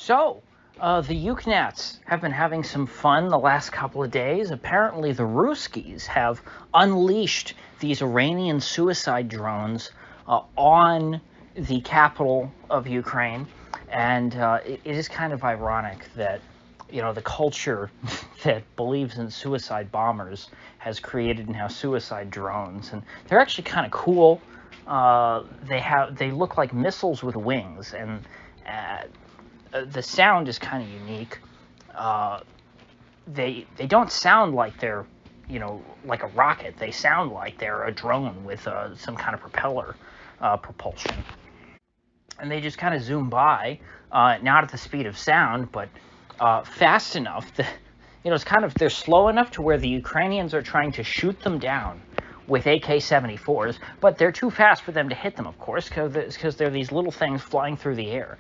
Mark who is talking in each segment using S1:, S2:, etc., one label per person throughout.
S1: So, the Uknats have been having some fun the last couple of days. Apparently, the Ruskies have unleashed these Iranian suicide drones on the capital of Ukraine. And it is kind of ironic that, the culture that believes in suicide bombers has created now suicide drones. And they're actually kind of cool. They look like missiles with wings, and the sound is kind of unique. They don't sound like they're, like a rocket. They sound like they're a drone with some kind of propeller propulsion. And they just kind of zoom by, not at the speed of sound, but fast enough that, it's kind of, they're slow enough to where the Ukrainians are trying to shoot them down with AK74s, but they're too fast for them to hit them, of course, because they're these little things flying through the air.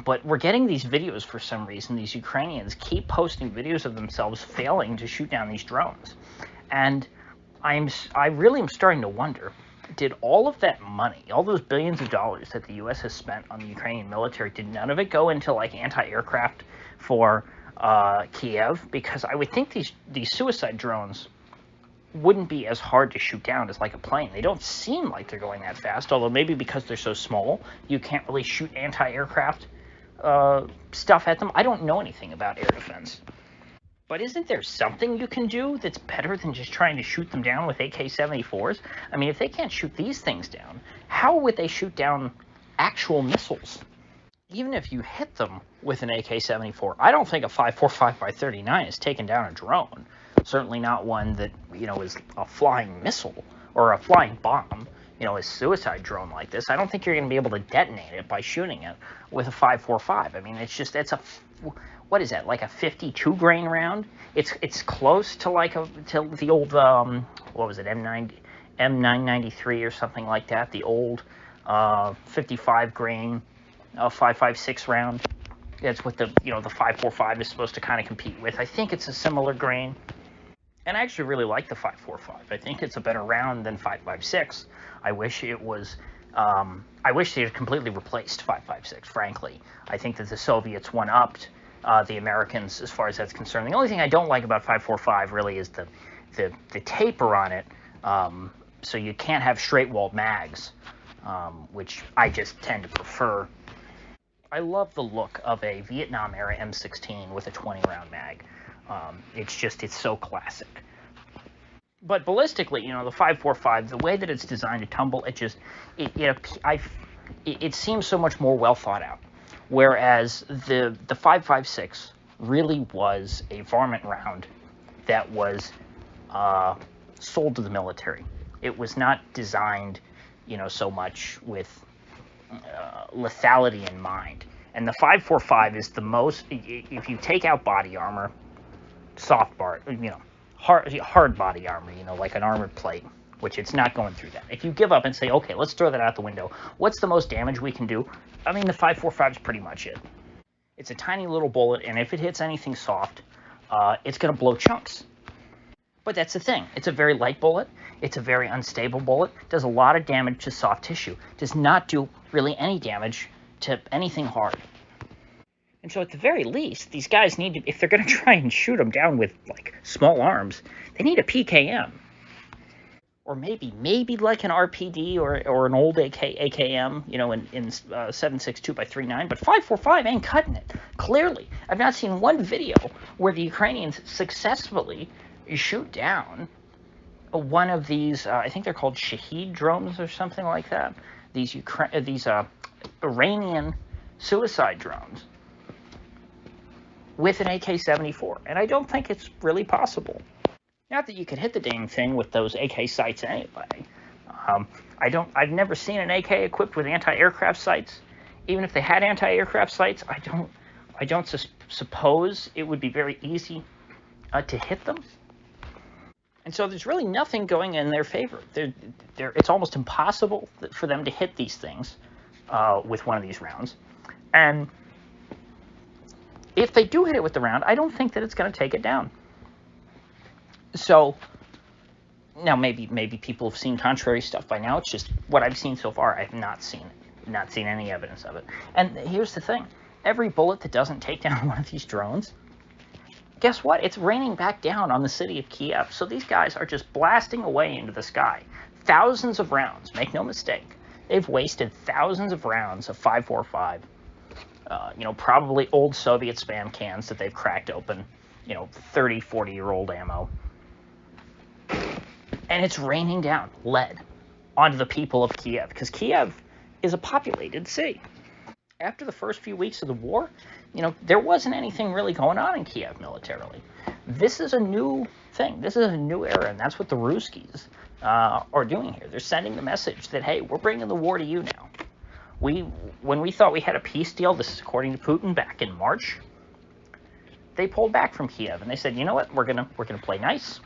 S1: But we're getting these videos for some reason. These Ukrainians keep posting videos of themselves failing to shoot down these drones. And I really am starting to wonder, did all of that money, all those billions of dollars that the U.S. has spent on the Ukrainian military, did none of it go into, like, anti-aircraft for Kiev? Because I would think these suicide drones wouldn't be as hard to shoot down as like a plane. They don't seem like they're going that fast, although maybe because they're so small, you can't really shoot anti-aircraft stuff at them. I don't know anything about air defense. But isn't there something you can do that's better than just trying to shoot them down with AK-74s? I mean, if they can't shoot these things down, how would they shoot down actual missiles? Even if you hit them with an AK-74, I don't think a 5.45 by 39 is taking down a drone. Certainly not one that, is a flying missile or a flying bomb, a suicide drone like this. I don't think you're going to be able to detonate it by shooting it with a 5.45. I mean, what is that, like a 52 grain round? It's close to to the old, what was it, M993 or something like that, the old 55 grain 5.56 round. That's what the 5.45 is supposed to kind of compete with. I think it's a similar grain. And I actually really like the 5.45. I think it's a better round than 5.56. I wish it was. I wish they had completely replaced 5.56. Frankly, I think that the Soviets one-upped the Americans as far as that's concerned. The only thing I don't like about 5.45 really is the taper on it. So you can't have straight-walled mags, which I just tend to prefer. I love the look of a Vietnam-era M16 with a 20-round mag. It's so classic. But ballistically, the 5.45, the way that it's designed to tumble, it seems so much more well thought out. Whereas the 5.56 really was a varmint round that was sold to the military. It was not designed, so much with lethality in mind. And the 5.45 is the most, if you take out body armor, soft bar, hard body armor, like an armored plate, which it's not going through that. If you give up and say, okay, let's throw that out the window, what's the most damage we can do? I mean, the 5.45 is pretty much it. It's a tiny little bullet, and if it hits anything soft, it's going to blow chunks. But that's the thing. It's a very light bullet. It's a very unstable bullet. Does a lot of damage to soft tissue. Does not do really any damage to anything hard. And so at the very least, these guys need to, if they're going to try and shoot them down with, like, small arms, they need a PKM. Or maybe like an RPD or an old AKM, in 7.62 by 3.9, but 5.45 ain't cutting it. Clearly, I've not seen one video where the Ukrainians successfully shoot down one of these, I think they're called Shahed drones or something like that, these Iranian suicide drones with an AK-74, and I don't think it's really possible. Not that you could hit the dang thing with those AK sights anyway. I've never seen an AK equipped with anti-aircraft sights. Even if they had anti-aircraft sights, I don't suppose it would be very easy to hit them. And so there's really nothing going in their favor. It's almost impossible for them to hit these things with one of these rounds. And if they do hit it with the round, I don't think that it's going to take it down. So, now maybe people have seen contrary stuff by now. It's just what I've seen so far. I have not seen any evidence of it. And here's the thing. every bullet that doesn't take down one of these drones, guess what? It's raining back down on the city of Kiev. So these guys are just blasting away into the sky. Thousands of rounds, make no mistake. They've wasted thousands of rounds of 5.45. Probably old Soviet spam cans that they've cracked open. 30, 40-year-old ammo. And it's raining down lead onto the people of Kiev, because Kiev is a populated city. After the first few weeks of the war, there wasn't anything really going on in Kiev militarily. This is a new thing. This is a new era, and that's what the Ruskies are doing here. They're sending the message that, hey, we're bringing the war to you now. When we thought we had a peace deal, this is according to Putin back in March, they pulled back from Kiev, and they said, you know what, we're gonna play nice.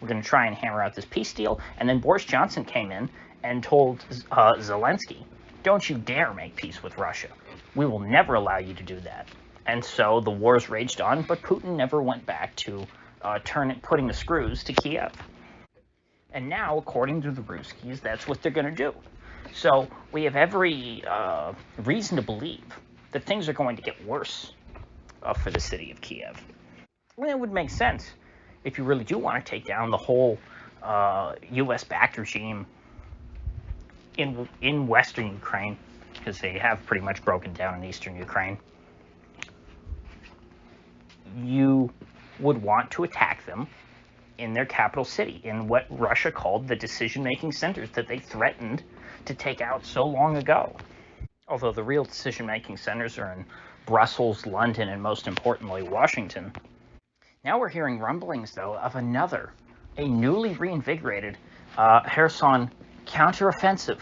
S1: We're going to try and hammer out this peace deal. And then Boris Johnson came in and told Zelensky, don't you dare make peace with Russia. We will never allow you to do that. And so the wars raged on, but Putin never went back to putting the screws to Kiev. And now, according to the Ruskies, that's what they're going to do. So we have every reason to believe that things are going to get worse for the city of Kiev. Well, it would make sense if you really do want to take down the whole U.S.-backed regime in western Ukraine, because they have pretty much broken down in eastern Ukraine, you would want to attack them in their capital city, in what Russia called the decision-making centers that they threatened to take out so long ago. Although the real decision-making centers are in Brussels, London, and most importantly, Washington. Now we're hearing rumblings, though, of a newly reinvigorated Kherson counteroffensive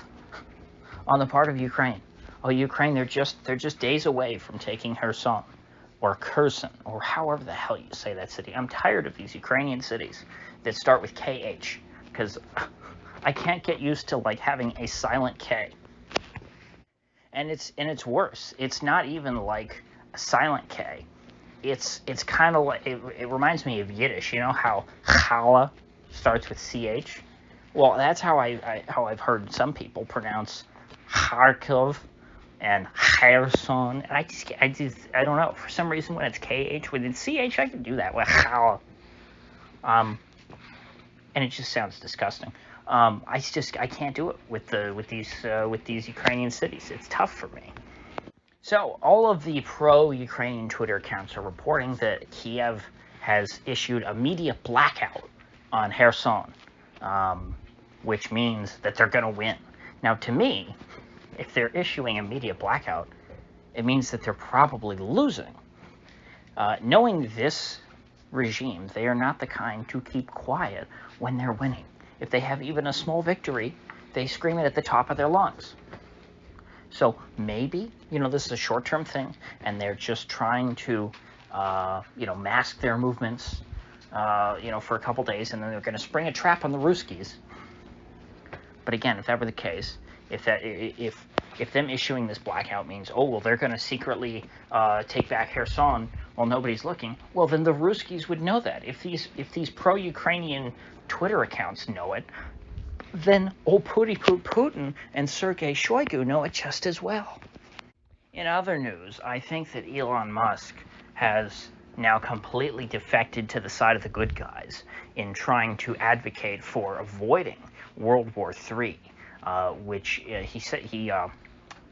S1: on the part of Ukraine. Oh, Ukraine, they're just days away from taking Kherson, or Kherson, or however the hell you say that city. I'm tired of these Ukrainian cities that start with KH, because I can't get used to having a silent K. And it's worse. It's not even like a silent K. It's kind of like, it reminds me of Yiddish. You know how challah starts with CH? Well, that's how I've heard some people pronounce Kharkov and Kherson. And I don't know. For some reason, when it's KH, when it's CH, I can do that with challah. And it just sounds disgusting. I can't do it with these Ukrainian cities. It's tough for me. So, all of the pro-Ukrainian Twitter accounts are reporting that Kiev has issued a media blackout on Kherson, which means that they're going to win. Now, to me, if they're issuing a media blackout, it means that they're probably losing. Knowing this regime, they are not the kind to keep quiet when they're winning. If they have even a small victory, they scream it at the top of their lungs. So maybe, this is a short-term thing, and they're just trying to, mask their movements, for a couple days, and then they're going to spring a trap on the Ruskies. But again, if that were the case, if them issuing this blackout means, they're going to secretly take back Kherson while nobody's looking, well, then the Ruskies would know that. If these pro-Ukrainian Twitter accounts know it, then old Putin and Sergei Shoigu know it just as well. In other news, I think that Elon Musk has now completely defected to the side of the good guys in trying to advocate for avoiding World War III, which he said he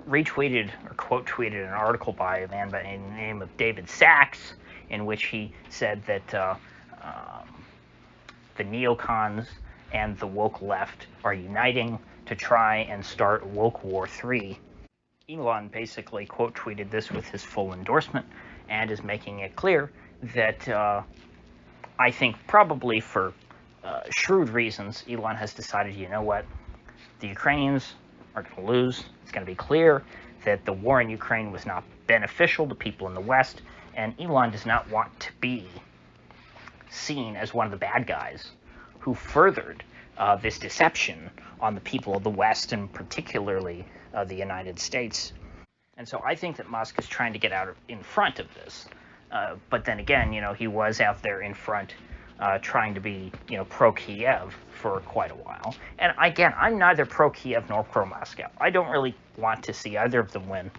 S1: retweeted or quote tweeted an article by a man by the name of David Sachs, in which he said that the neocons and the woke left are uniting to try and start woke war 3. Elon basically quote tweeted this with his full endorsement and is making it clear that I think probably for shrewd reasons, Elon has decided, you know what, the Ukrainians are going to lose. It's going to be clear that the war in Ukraine was not beneficial to people in the West, and Elon does not want to be seen as one of the bad guys who furthered this deception on the people of the West, and particularly the United States. And so I think that Musk is trying to get out in front of this. But then again, he was out there in front trying to be, pro-Kiev for quite a while. And again, I'm neither pro-Kiev nor pro-Moscow. I don't really want to see either of them win.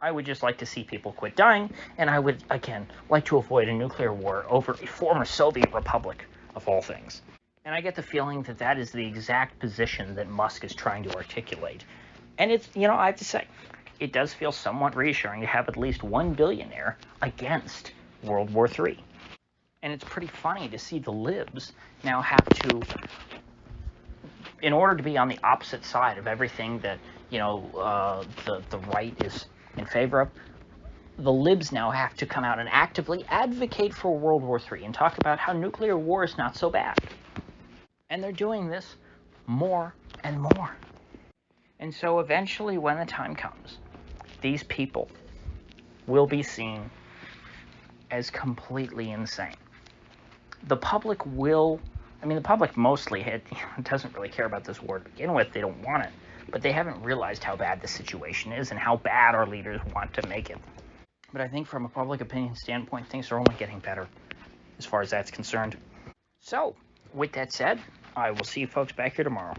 S1: I would just like to see people quit dying, and I would, again, like to avoid a nuclear war over a former Soviet republic, of all things. And I get the feeling that that is the exact position that Musk is trying to articulate. And it's, I have to say, it does feel somewhat reassuring to have at least one billionaire against World War III. And it's pretty funny to see the libs now have to, in order to be on the opposite side of everything that, the right is in favor of, the libs now have to come out and actively advocate for World War III and talk about how nuclear war is not so bad. And they're doing this more and more. And so eventually, when the time comes, these people will be seen as completely insane. The public the public mostly doesn't really care about this war to begin with. They don't want it. But they haven't realized how bad the situation is and how bad our leaders want to make it. But I think from a public opinion standpoint, things are only getting better as far as that's concerned. So, with that said, I will see you folks back here tomorrow.